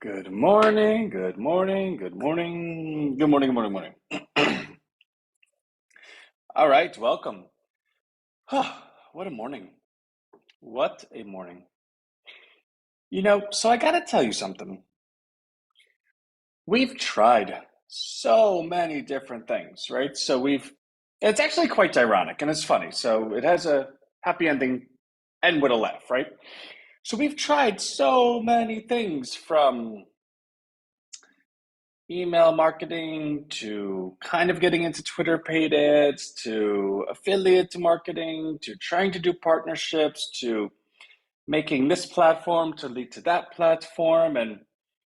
Good morning, good morning, good morning, good morning, good morning, morning. All right, welcome. What a morning. What a morning. So I gotta tell you something. We've tried so many different things, right? It's actually quite ironic and it's funny. So it has a happy ending and with a laugh, right? So we've tried so many things from email marketing to kind of getting into Twitter paid ads to affiliate marketing to trying to do partnerships to making this platform to lead to that platform. And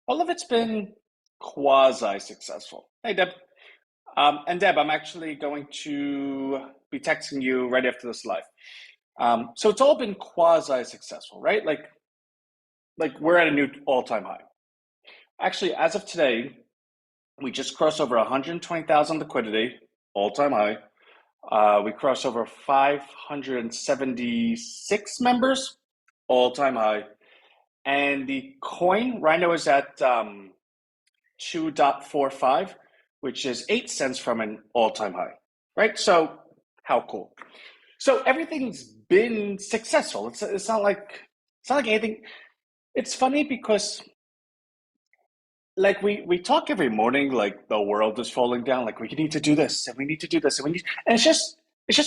all of it's been quasi successful. Hey, Deb. And Deb, I'm actually going to be texting you right after this live. So it's all been quasi successful, right? Like we're at a new all-time high. Actually, as of today, we just crossed over 120,000 liquidity, all-time high. We crossed over 576 members, all-time high. And the coin, Rhino, is at 2.45, which is 8 cents from an all-time high, right? So how cool. So everything's been successful. It's not like anything. It's funny because like we talk every morning like the world is falling down, like we need to do this and we need to do this and we need, and it's just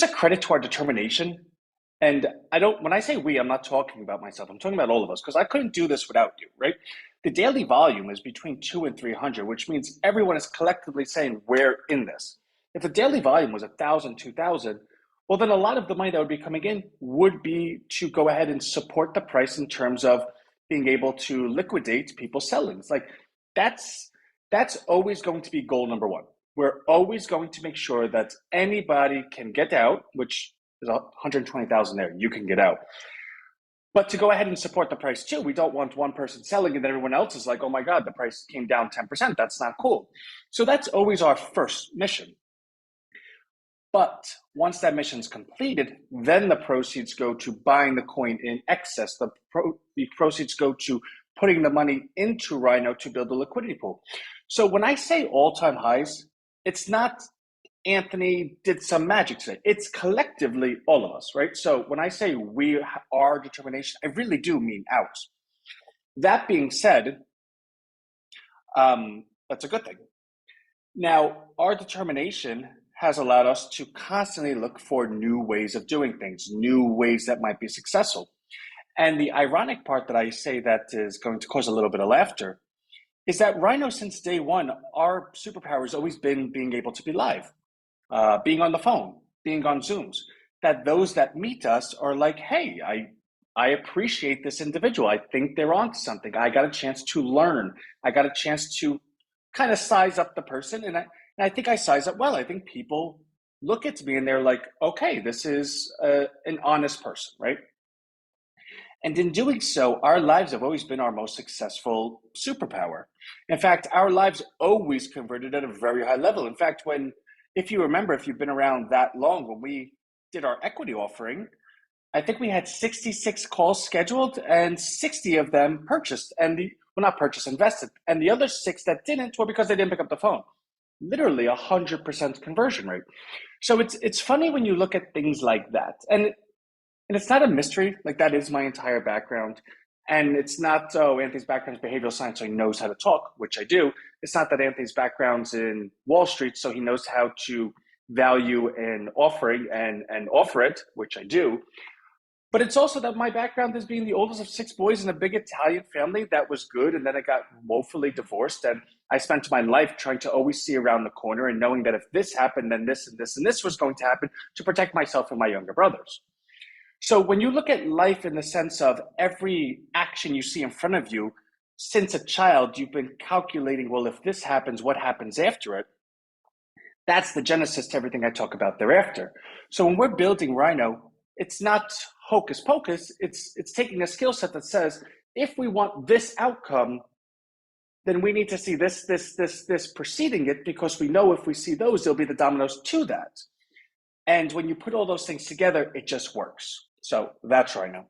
a credit to our determination. And I don't, when I say we, I'm not talking about myself, I'm talking about all of us, because I couldn't do this without you, right? The daily volume is between 2 and 300, which means everyone is collectively saying we're in this. If the daily volume was 1,000, 2,000, well then a lot of the money that would be coming in would be to go ahead and support the price in terms of being able to liquidate people's sellings. Like that's that's always going to be goal number one. We're always going to make sure that anybody can get out, which is 120,000 there. You can get out. But to go ahead and support the price too, we don't want one person selling and then everyone else is like, oh my God, the price came down 10%. That's not cool. So that's always our first mission. But once that mission is completed, then the proceeds go to buying the coin in excess. The proceeds go to putting the money into Rhino to build a liquidity pool. So when I say all-time highs, it's not Anthony did some magic today. It's collectively all of us, right? So when I say we are determination, I really do mean ours. That being said, that's a good thing. Now, our determination has allowed us to constantly look for new ways of doing things, new ways that might be successful. And the ironic part that I say that is going to cause a little bit of laughter is that Rhino, since day one, our superpower has always been being able to be live, being on the phone, being on Zooms. That those that meet us are like, hey, I appreciate this individual. I think they're on something. I got a chance to learn. I got a chance to kind of size up the person. And I think I size up well. I think people look at me and they're like, okay, this is an honest person, right? And in doing so, our lives have always been our most successful superpower. In fact, our lives always converted at a very high level. In fact, if you remember, if you've been around that long, when we did our equity offering, I think we had 66 calls scheduled and 60 of them purchased well, not purchased, invested. And the other six that didn't were because they didn't pick up the phone. Literally 100% conversion rate. So it's funny when you look at things like that. And it's not a mystery. Like that is my entire background. And it's not, oh, Anthony's background is behavioral science, so he knows how to talk, which I do. It's not that Anthony's background's in Wall Street, so he knows how to value an offering and offer it, which I do. But it's also that my background is being the oldest of six boys in a big Italian family that was good. And then I got woefully divorced. And I spent my life trying to always see around the corner and knowing that if this happened, then this and this and this was going to happen to protect myself and my younger brothers. So when you look at life in the sense of every action you see in front of you, since a child, you've been calculating, well, if this happens, what happens after it? That's the genesis to everything I talk about thereafter. So when we're building Rhino, it's not hocus pocus. It's taking a skill set that says, if we want this outcome, then we need to see this preceding it, because we know if we see those, there'll be the dominoes to that. And when you put all those things together, it just works. So that's Rhino.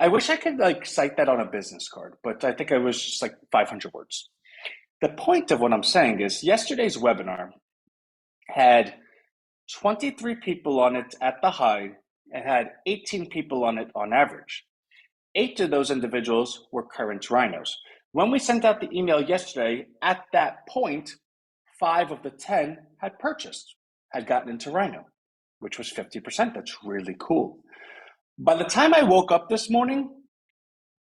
I wish I could like cite that on a business card, but I think it was just like 500 words. The point of what I'm saying is yesterday's webinar had 23 people on it at the high and had 18 people on it on average. 8 of those individuals were current rhinos. When we sent out the email yesterday, at that point, 5 of the 10 had purchased, had gotten into Rhino, which was 50%. That's really cool. By the time I woke up this morning,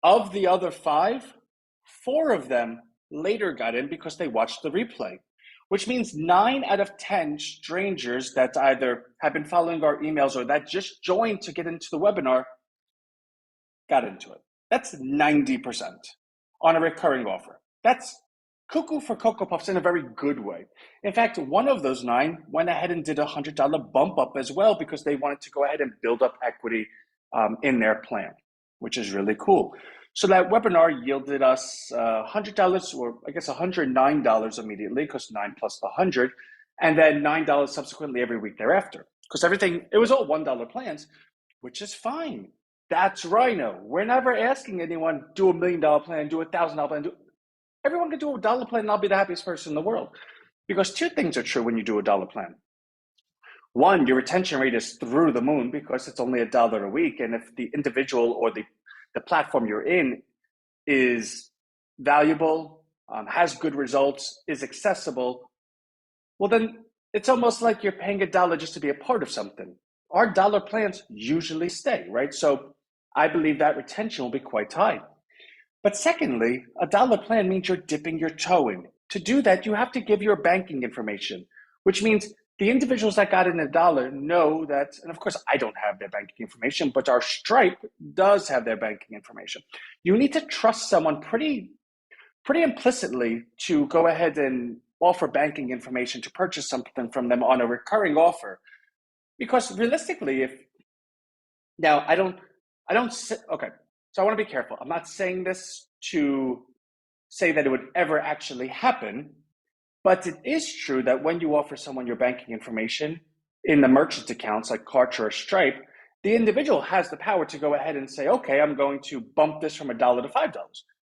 of the other 5, 4 of them later got in because they watched the replay, which means 9 out of 10 strangers that either have been following our emails or that just joined to get into the webinar got into it. That's 90% on a recurring offer. That's cuckoo for Cocoa Puffs in a very good way. In fact, one of those 9 went ahead and did a $100 bump up as well because they wanted to go ahead and build up equity in their plan, which is really cool. So that webinar yielded us $100, or I guess $109 immediately, because 9 plus the 100, and then $9 subsequently every week thereafter. Because it was all $1 plans, which is fine. That's Rhino. We're never asking anyone do $1 million plan, do $1,000 plan. Everyone can do $1 plan, and I'll be the happiest person in the world. Because 2 things are true when you do $1 plan. One, your retention rate is through the moon because it's only $1 a week, and if the individual or the platform you're in is valuable, has good results, is accessible, well then it's almost like you're paying $1 just to be a part of something. Our dollar plans usually stay, right? So I believe that retention will be quite high. But secondly, $1 plan means you're dipping your toe in. To do that, you have to give your banking information, which means the individuals that got in $1 know that, and of course I don't have their banking information, but our Stripe does have their banking information. You need to trust someone pretty implicitly to go ahead and offer banking information to purchase something from them on a recurring offer. Because realistically, okay, so I want to be careful. I'm not saying this to say that it would ever actually happen, but it is true that when you offer someone your banking information in the merchant accounts like Kartra or Stripe, the individual has the power to go ahead and say, okay, I'm going to bump this from $1 to $5,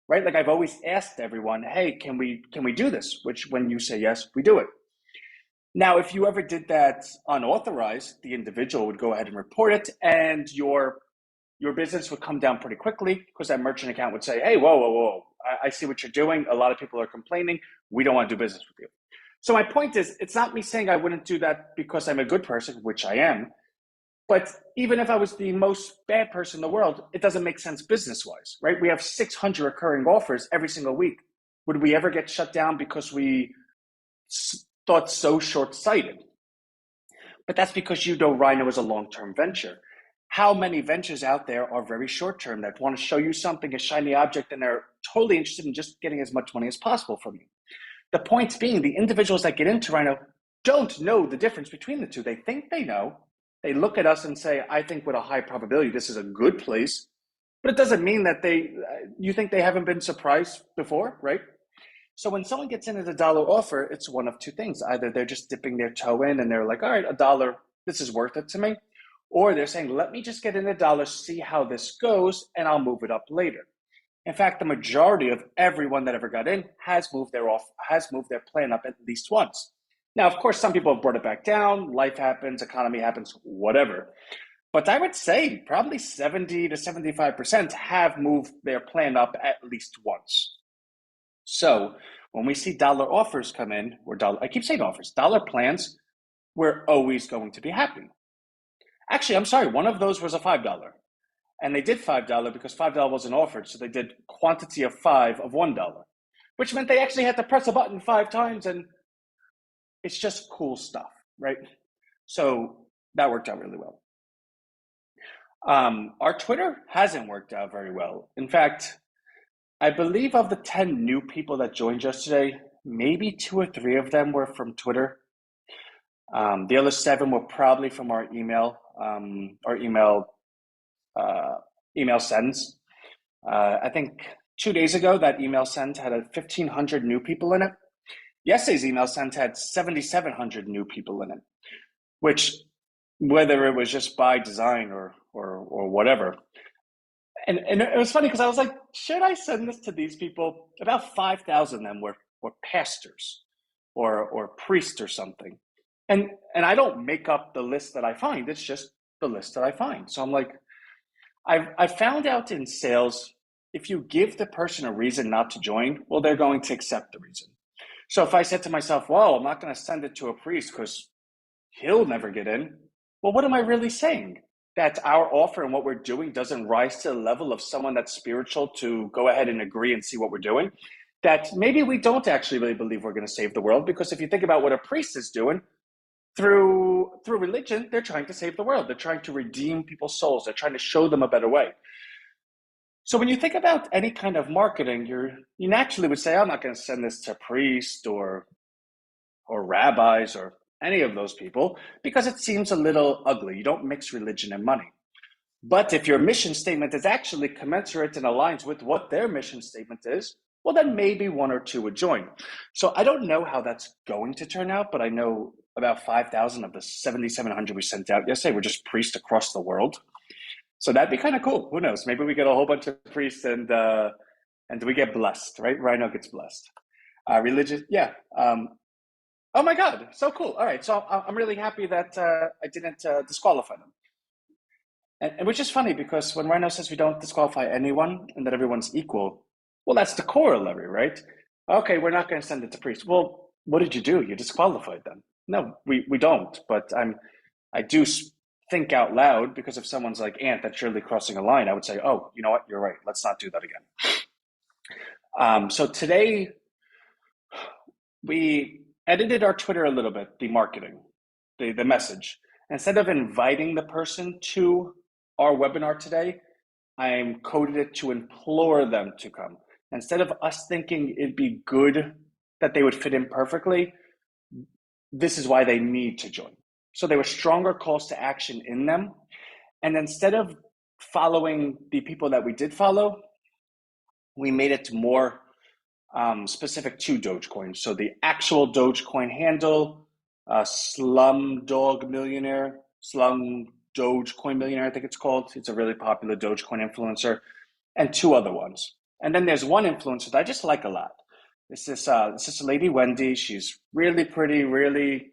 right? Like I've always asked everyone, hey, can we do this? Which when you say yes, we do it. Now, if you ever did that unauthorized, the individual would go ahead and report it, and your business would come down pretty quickly because that merchant account would say, hey, whoa, I see what you're doing. A lot of people are complaining. We don't want to do business with you. So my point is, it's not me saying I wouldn't do that because I'm a good person, which I am. But even if I was the most bad person in the world, it doesn't make sense business-wise, right? We have 600 recurring offers every single week. Would we ever get shut down because we thought so short-sighted? But that's because you know Rhino is a long-term venture. How many ventures out there are very short-term that want to show you something, a shiny object, and they're totally interested in just getting as much money as possible from you? The point being, the individuals that get into Rhino don't know the difference between the two. They think they know. They look at us and say, I think with a high probability this is a good place. But it doesn't mean that you think they haven't been surprised before, right? So when someone gets in at $1 offer, it's one of 2 things. Either they're just dipping their toe in and they're like, all right, $1, this is worth it to me. Or they're saying, let me just get in $1, see how this goes, and I'll move it up later. In fact, the majority of everyone that ever got in has moved their plan up at least once. Now, of course, some people have brought it back down. Life happens, economy happens, whatever. But I would say probably 70 to 75% have moved their plan up at least once. So when we see dollar offers come in, I keep saying offers, dollar plans, we're always going to be happy. Actually, I'm sorry, one of those was a $5. And they did $5 because $5 wasn't offered. So they did quantity of 5 of $1, which meant they actually had to press a button 5 times. And it's just cool stuff, right? So that worked out really well. Our Twitter hasn't worked out very well. In fact, I believe of the 10 new people that joined yesterday, maybe 2 or 3 of them were from Twitter. The other 7 were probably from our email sends. I think 2 days ago, that email send had 1,500 new people in it. Yesterday's email sent had 7,700 new people in it, which, whether it was just by design or whatever, And it was funny because I was like, should I send this to these people? About 5,000 of them were pastors or priests or something. And I don't make up the list that I find. It's just the list that I find. So I'm like, I've found out in sales, if you give the person a reason not to join, well, they're going to accept the reason. So if I said to myself, well, I'm not going to send it to a priest because he'll never get in. Well, what am I really saying? That our offer and what we're doing doesn't rise to the level of someone that's spiritual to go ahead and agree and see what we're doing. That maybe we don't actually really believe we're going to save the world, because if you think about what a priest is doing through religion, they're trying to save the world. They're trying to redeem people's souls. They're trying to show them a better way. So when you think about any kind of marketing, you naturally would say, I'm not going to send this to priests or rabbis or any of those people, because it seems a little ugly. You don't mix religion and money. But if your mission statement is actually commensurate and aligns with what their mission statement is, well, then maybe one or two would join. So I don't know how that's going to turn out, but I know about 5,000 of the 7,700 we sent out yesterday were just priests across the world. So that'd be kind of cool. Who knows? Maybe we get a whole bunch of priests and we get blessed, right? Rhino gets blessed. Religious, yeah. Oh my God, so cool. All right, so I'm really happy that I didn't disqualify them. And which is funny, because when Rhino says we don't disqualify anyone and that everyone's equal, well, that's the corollary, right? Okay, we're not going to send it to priests. Well, what did you do? You disqualified them. No, we don't. But I do think out loud, because if someone's like, Ant, that's surely crossing a line, I would say, oh, you know what? You're right. Let's not do that again. So today we edited our Twitter a little bit, the marketing, the message. Instead of inviting the person to our webinar today, I coded it to implore them to come. Instead of us thinking it'd be good that they would fit in perfectly, this is why they need to join. So there were stronger calls to action in them. And instead of following the people that we did follow, we made it more specific to Dogecoin. So the actual Dogecoin handle, Slum Dogecoin Millionaire, I think it's called. It's a really popular Dogecoin influencer, and two other ones. And then there's one influencer that I just like a lot. This is Lady Wendy. She's really pretty, really,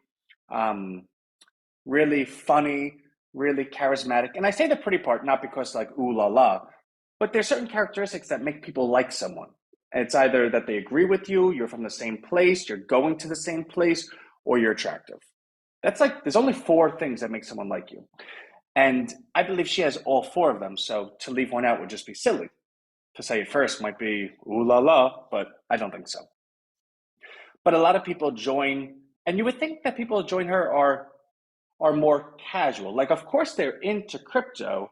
really funny, really charismatic. And I say the pretty part not because like ooh la la, but there's certain characteristics that make people like someone. It's either that they agree with you, you're from the same place, you're going to the same place, or you're attractive. That's like, there's only 4 things that make someone like you. And I believe she has all 4 of them. So to leave one out would just be silly. To say it first might be ooh la la, but I don't think so. But a lot of people join, and you would think that people who join her are more casual. Like, of course they're into crypto,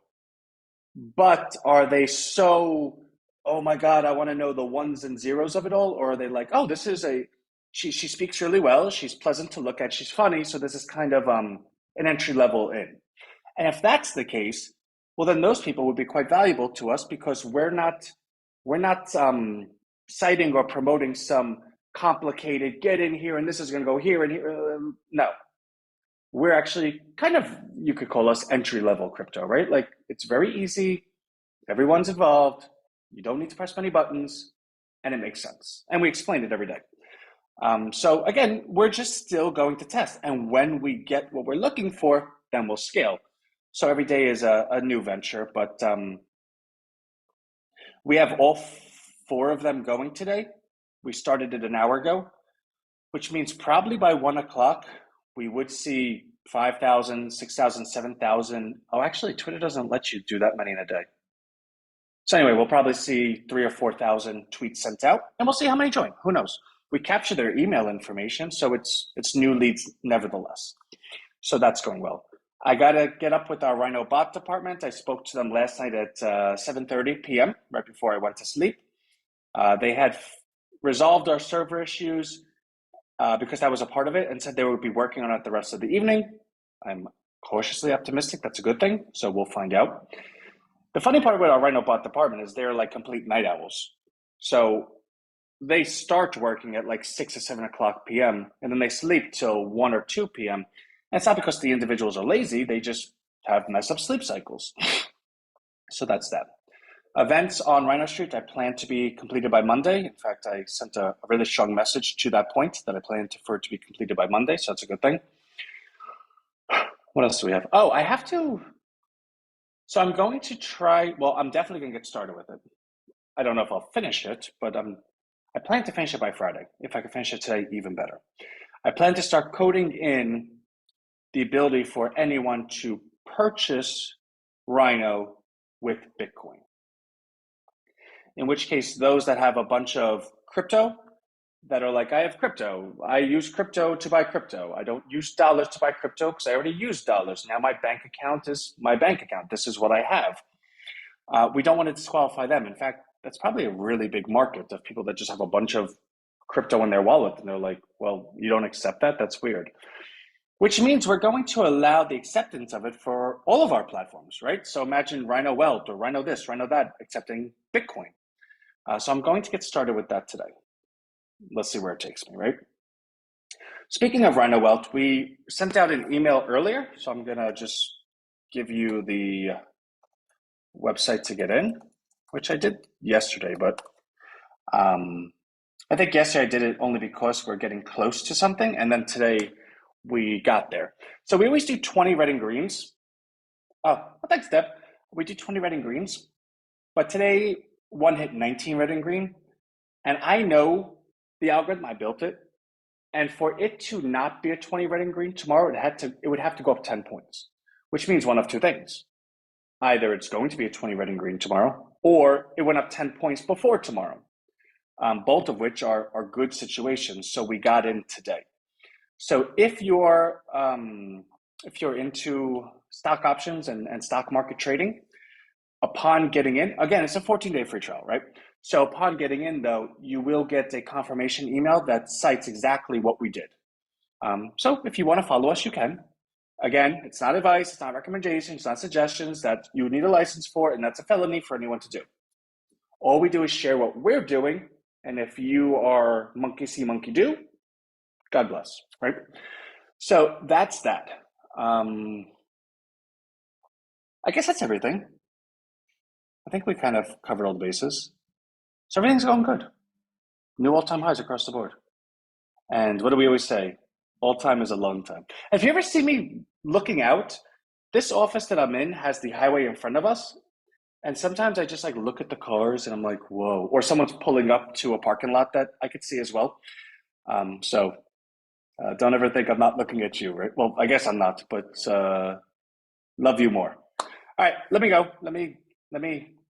but are they so, oh my God, I want to know the ones and zeros of it all? Or are they like, oh, this is she speaks really well, she's pleasant to look at, she's funny, so this is kind of an entry level in. And if that's the case, well, then those people would be quite valuable to us, because we're not citing or promoting some complicated get in here and this is going to go here and here. No, we're actually kind of, you could call us entry level crypto, right? Like, it's very easy. Everyone's involved. You don't need to press many buttons, and it makes sense. And we explain it every day. So again, we're just still going to test. And when we get what we're looking for, then we'll scale. So every day is a new venture, but we have all 4 of them going today. We started it an hour ago, which means probably by 1 o'clock, we would see 5,000, 6,000, 7,000. Oh, actually, Twitter doesn't let you do that many in a day. So anyway, we'll probably see 3,000 or 4,000 tweets sent out, and we'll see how many join. Who knows? We capture their email information, so it's new leads nevertheless. So that's going well. I got to get up with our Rhino bot department. I spoke to them last night at 7:30 p.m., right before I went to sleep. They had resolved our server issues because that was a part of it, and said they would be working on it the rest of the evening. I'm cautiously optimistic that's a good thing, so we'll find out. The funny part about our Rhino bot department is they're like complete night owls. So they start working at like 6 or 7 o'clock p.m. and then they sleep till 1 or 2 p.m. And it's not because the individuals are lazy, they just have messed up sleep cycles. So that's that. Events on Rhino Street, I plan to be completed by Monday. In fact, I sent a really strong message to that point that I plan for it to be completed by Monday, so that's a good thing. What else do we have? Oh, I have to. So I'm going to try. Well, I'm definitely going to get started with it. I don't know if I'll finish it, but I plan to finish it by Friday. If I can finish it today, even better. I plan to start coding in the ability for anyone to purchase Rhino with Bitcoin. In which case, those that have a bunch of crypto that are like, I have crypto, I use crypto to buy crypto, I don't use dollars to buy crypto because I already use dollars. Now my bank account is my bank account. This is what I have. We don't want to disqualify them. In fact, that's probably a really big market of people that just have a bunch of crypto in their wallet and they're like, well, you don't accept that? That's weird. Which means we're going to allow the acceptance of it for all of our platforms, right? So imagine Rhino Wealth or Rhino this, Rhino that, accepting Bitcoin. So I'm going to get started with that today. Let's see where it takes me, right? Speaking of Rhino Wealth, we sent out an email earlier, so I'm going to just give you the website to get in, which I did yesterday, but I think yesterday I did it only because we're getting close to something, and then today we got there. So we always do 20 red and greens. Oh, well, thanks, Deb. We do 20 red and greens, but today one hit 19 red and green, and I know the algorithm, I built it, and for it to not be a 20 red and green tomorrow, it would have to go up 10 points, which means one of two things. Either it's going to be a 20 red and green tomorrow, or it went up 10 points before tomorrow, both of which are good situations. So we got in today. So if you're into stock options and stock market trading, upon getting in, again, it's a 14-day free trial, right? So upon getting in, though, you will get a confirmation email that cites exactly what we did. So if you want to follow us, you can. Again, it's not advice, it's not recommendations, it's not suggestions that you need a license for, and that's a felony for anyone to do. All we do is share what we're doing, and if you are monkey see, monkey do, God bless, right? So that's that. I guess that's everything. I think we kind of covered all the bases. So everything's going good. New all-time highs across the board. And what do we always say? All time is a long time. If you ever see me looking out, this office that I'm in has the highway in front of us. And sometimes I just like look at the cars and I'm like, whoa. Or someone's pulling up to a parking lot that I could see as well. So don't ever think I'm not looking at you, right? Well, I guess I'm not, but love you more. All right, let me go. Let me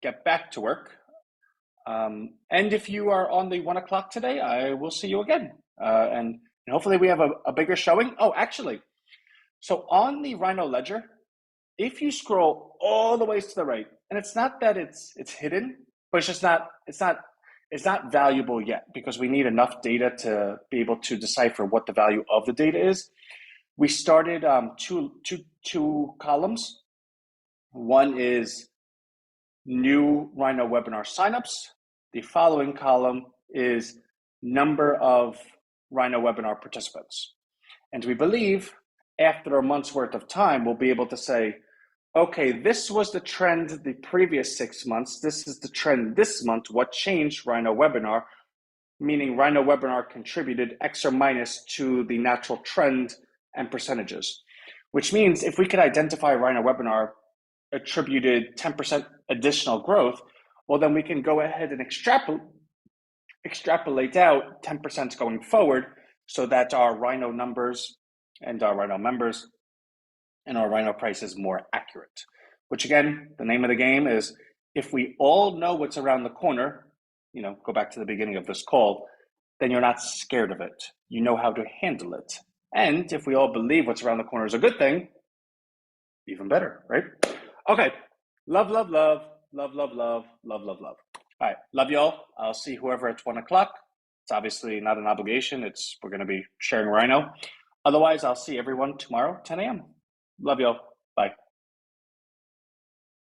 get back to work. And if you are on the 1 o'clock today, I will see you again. And hopefully we have a bigger showing. Oh, actually, so on the Rhino ledger, if you scroll all the way to the right, and it's not that it's hidden, but it's just not it's not valuable yet because we need enough data to be able to decipher what the value of the data is. We started two columns. One is new Rhino webinar signups. The following column is number of Rhino webinar participants. And we believe after a month's worth of time, we'll be able to say, okay, this was the trend the previous 6 months. This is the trend this month. What changed Rhino webinar? Meaning Rhino webinar contributed X or minus to the natural trend and percentages, which means if we could identify Rhino webinar attributed 10% additional growth, well, then we can go ahead and extrapolate out 10% going forward so that our Rhino numbers and our Rhino members and our Rhino price is more accurate. Which again, the name of the game is if we all know what's around the corner, go back to the beginning of this call, then you're not scared of it. You know how to handle it. And if we all believe what's around the corner is a good thing, even better, right? Okay. Love, love, love, love, love, love, love, love, love. All right. Love y'all. I'll see whoever at 1 o'clock. It's obviously not an obligation. We're going to be sharing Rhino. Otherwise, I'll see everyone tomorrow, 10 a.m. Love y'all. Bye.